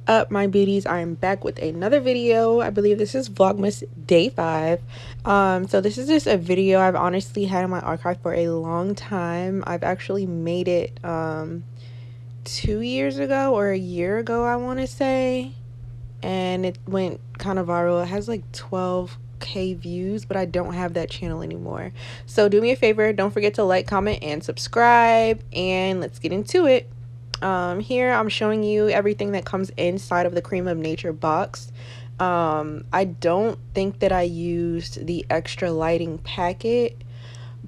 up, my beauties? I am back with another video. I believe this is Vlogmas day 5. So this is just a video I've honestly had in my archive for a long time. I've actually made it 2 years ago or a year ago, I want to say, and it went kind of viral. It has like 12K views, but I don't have that channel anymore. So do me a favor, don't forget to like, comment, and subscribe, and let's get into it. Here I'm showing you everything that comes inside of the Cream of Nature box. I don't think that I used the extra lighting packet,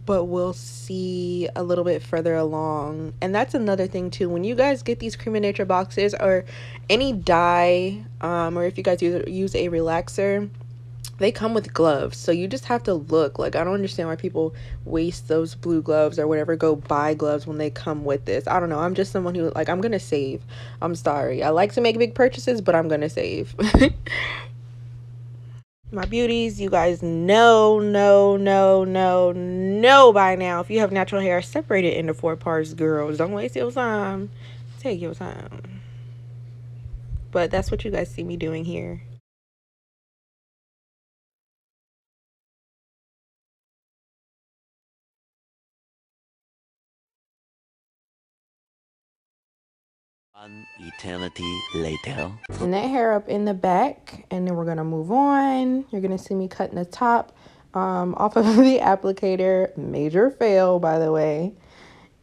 but we'll see a little bit further along. And that's another thing too, when you guys get these Cream of Nature boxes or any dye, or if you guys use a relaxer, they come with gloves, so you just have to look. Like, I don't understand why people waste those blue gloves or whatever, go buy gloves when they come with this. I don't know, I'm just someone who, like, I'm gonna save. I'm sorry, I like to make big purchases, but I'm gonna save. My beauties, you guys know by now, if you have natural hair, separate it into 4 parts, girls. Don't waste your time, take your time. But that's what you guys see me doing here. One eternity later. And that hair up in the back, and then we're gonna move on. You're gonna see me cutting the top off of the applicator. Major fail, by the way.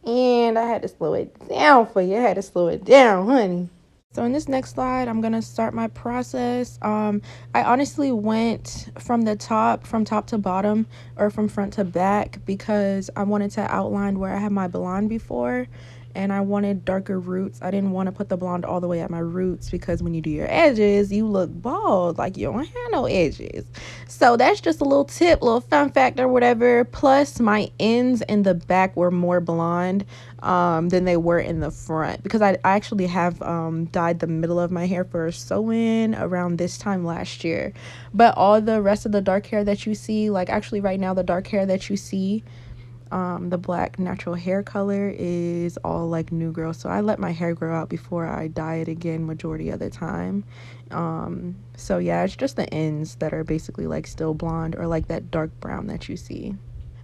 And I had to slow it down for you. I had to slow it down, honey. So in this next slide, I'm gonna start my process. I honestly went from top to bottom, or from front to back, because I wanted to outline where I had my blonde before, and I wanted darker roots. I didn't want to put the blonde all the way at my roots, because when you do your edges, you look bald, like you don't have no edges. So that's just a little tip, little fun fact or whatever. Plus my ends in the back were more blonde than they were in the front, because I actually have dyed the middle of my hair for a sew-in around this time last year. But all the rest of the dark hair that you see, like actually right now the dark hair that you see, the black natural hair color, is all like new growth. So I let my hair grow out before I dye it again majority of the time. So yeah, it's just the ends that are basically like still blonde, or like that dark brown that you see.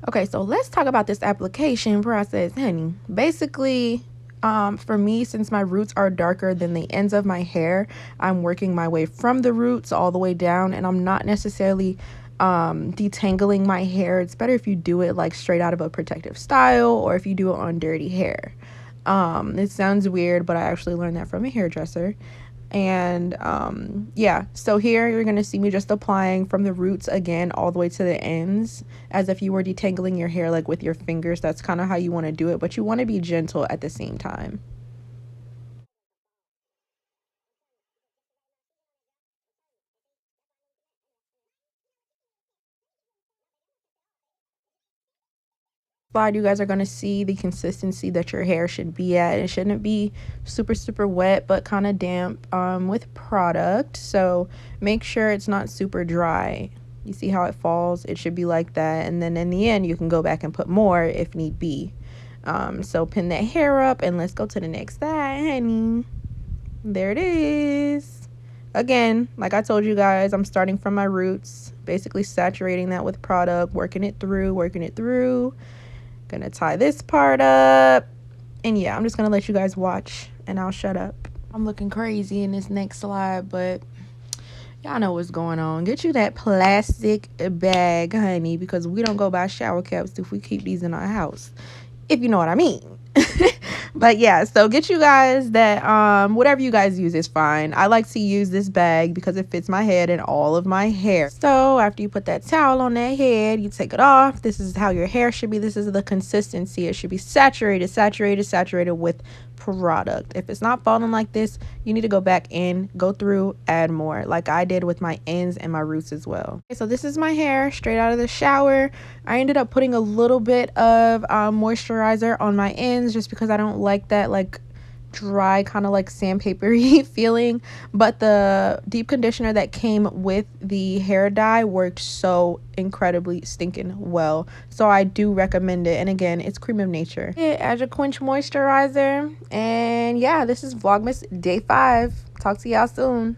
Okay, so let's talk about this application process, honey. Basically, for me, since my roots are darker than the ends of my hair, I'm working my way from the roots all the way down, and I'm not necessarily detangling my hair. It's better if you do it like straight out of a protective style, or if you do it on dirty hair. It sounds weird, but I actually learned that from a hairdresser. And yeah, so here you're gonna see me just applying from the roots again all the way to the ends, as if you were detangling your hair like with your fingers. That's kind of how you want to do it, but you want to be gentle at the same time. Slide, you guys are going to see the consistency that your hair should be at. It shouldn't be super wet, but kind of damp with product. So make sure it's not super dry. You see how it falls? It should be like that. And then in the end, you can go back and put more if need be. So pin that hair up, and let's go to the next side, honey. There it is. Again, like I told you guys, I'm starting from my roots, basically saturating that with product, working it through. Gonna tie this part up, and yeah, I'm just gonna let you guys watch, and I'll shut up. I'm looking crazy in this next slide, but y'all know what's going on. Get you that plastic bag, honey, because we don't go buy shower caps if we keep these in our house, if you know what I mean. But yeah, so get you guys that whatever you guys use is fine. I like to use this bag because it fits my head and all of my hair. So after you put that towel on that head, you take it off. This is how your hair should be. This is the consistency. It should be saturated with product. If it's not falling like this, you need to go back in, go through, add more, like I did with my ends and my roots as well. Okay, so this is my hair straight out of the shower. I ended up putting a little bit of moisturizer on my ends, just because I don't like that, like dry, kind of like sandpapery feeling, but the deep conditioner that came with the hair dye worked so incredibly stinking well, so I do recommend it. And again, it's Cream of Nature as your quench moisturizer. And yeah, this is Vlogmas day 5. Talk to y'all soon.